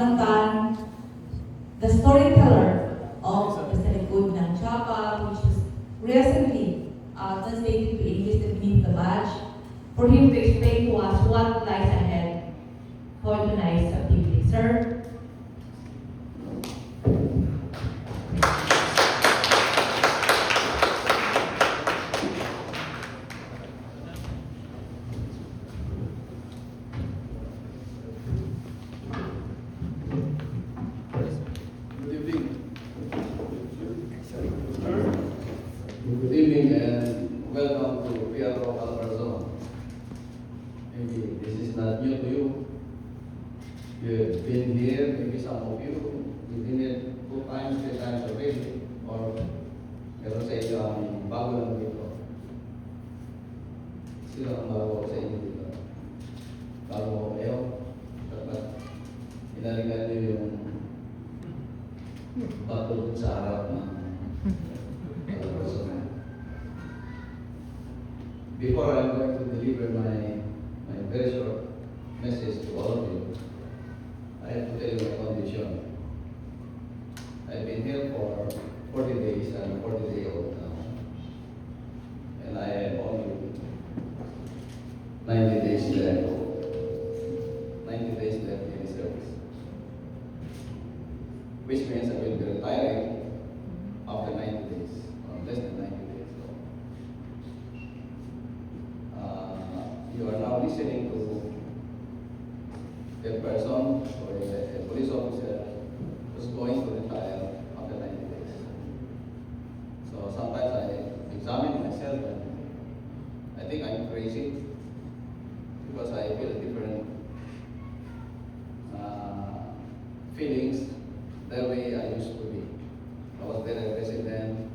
Jonathan, the storyteller of the Salikod ng Chapa, which was recently translated to English the Beneath the Badge, for him to explain to us what lies ahead for tonight's activity. Sir? Good evening and welcome to Teatro Calabarzon. Maybe this is not new to you. You've been here, maybe some of you, you've been here 2 times, 3 times already, or meron sa inyo ang bago lang dito. Sino ang bago sa inyo dito? Bago kayo? Dapat inalingan nyo yung bato sa harap ng Calabarzon. Before I'm going to deliver my very short message to all of you, I have to tell you my condition. I've been here for 40 days, I'm 40 days old now. And I have only 90 days left. 90 days left in service. Which means I will be retiring after 90 days, or less than 90 days. You are now listening to a person or a police officer who's going to retire after 90 days. So sometimes I examine myself and I think I'm crazy because I feel different feelings the way I used to be. I was there as resident,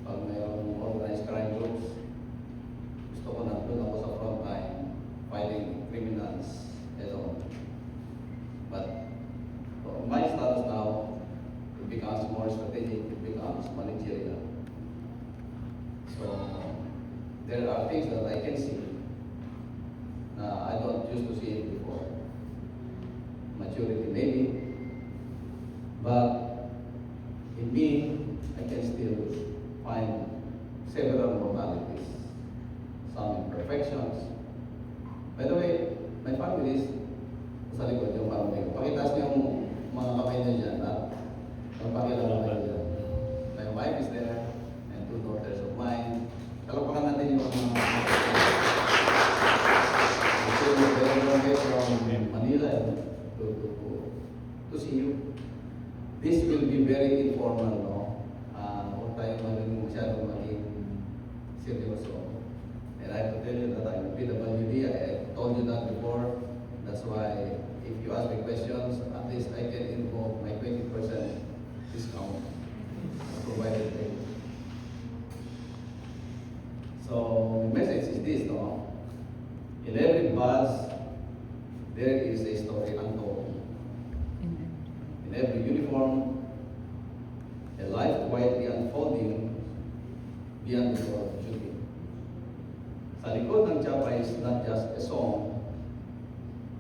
pag mayroong organized crime groups, gusto ko na doon ako sa front line fighting criminals head on. But for my status now, it becomes more strategic, it becomes managerial. So there are things that I can see na I don't used to see it before. Maturity maybe, but in me, I can still find several modalities, some imperfections. By the way, my family is sa likod yung family ko. Pakitaas niyo yung mga kamay niyo dyan at magpakilala kayo dyan. My wife is there and 2 daughters of mine. Kalapakan natin yung mga from Manila to see you. This will be very informal, no? Huwag tayo masyadong maging seryoso. And I have to tell you that I'm PWD. I told you that before. That's why if you ask me questions, at least I can invoke my 20% discount provided by you. So the message is this, no? In every bus, there is a story untold. In every uniform, a life quietly unfolding beyond the door of duty. Sa likod ng Chapa is not just a song,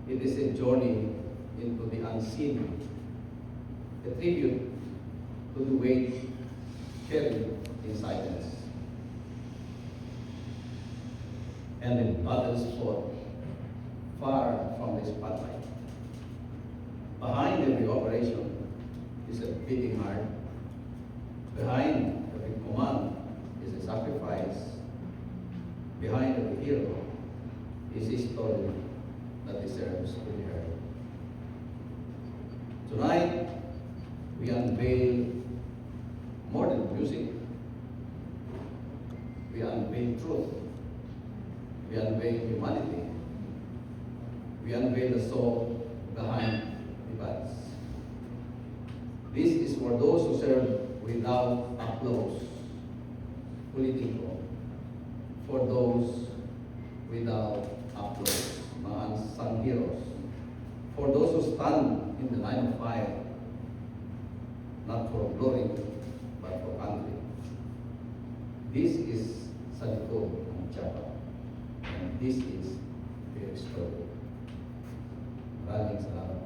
it is a journey into the unseen, a tribute to the weight carried in silence, and in battles fought far from the spotlight. Behind every operation is a beating heart. Behind every command is a sacrifice. Behind every hero is a story that deserves to be heard. Tonight, we unveil more than music. We unveil truth. We unveil humanity. We unveil the soul behind the bodies. This is for those who serve without applause, political. For those without applause, mga unsung heroes. For those who stand in the line of fire, not for glory, but for country. This is sa likod ng Chapa. And this is their story. Maraming salamat.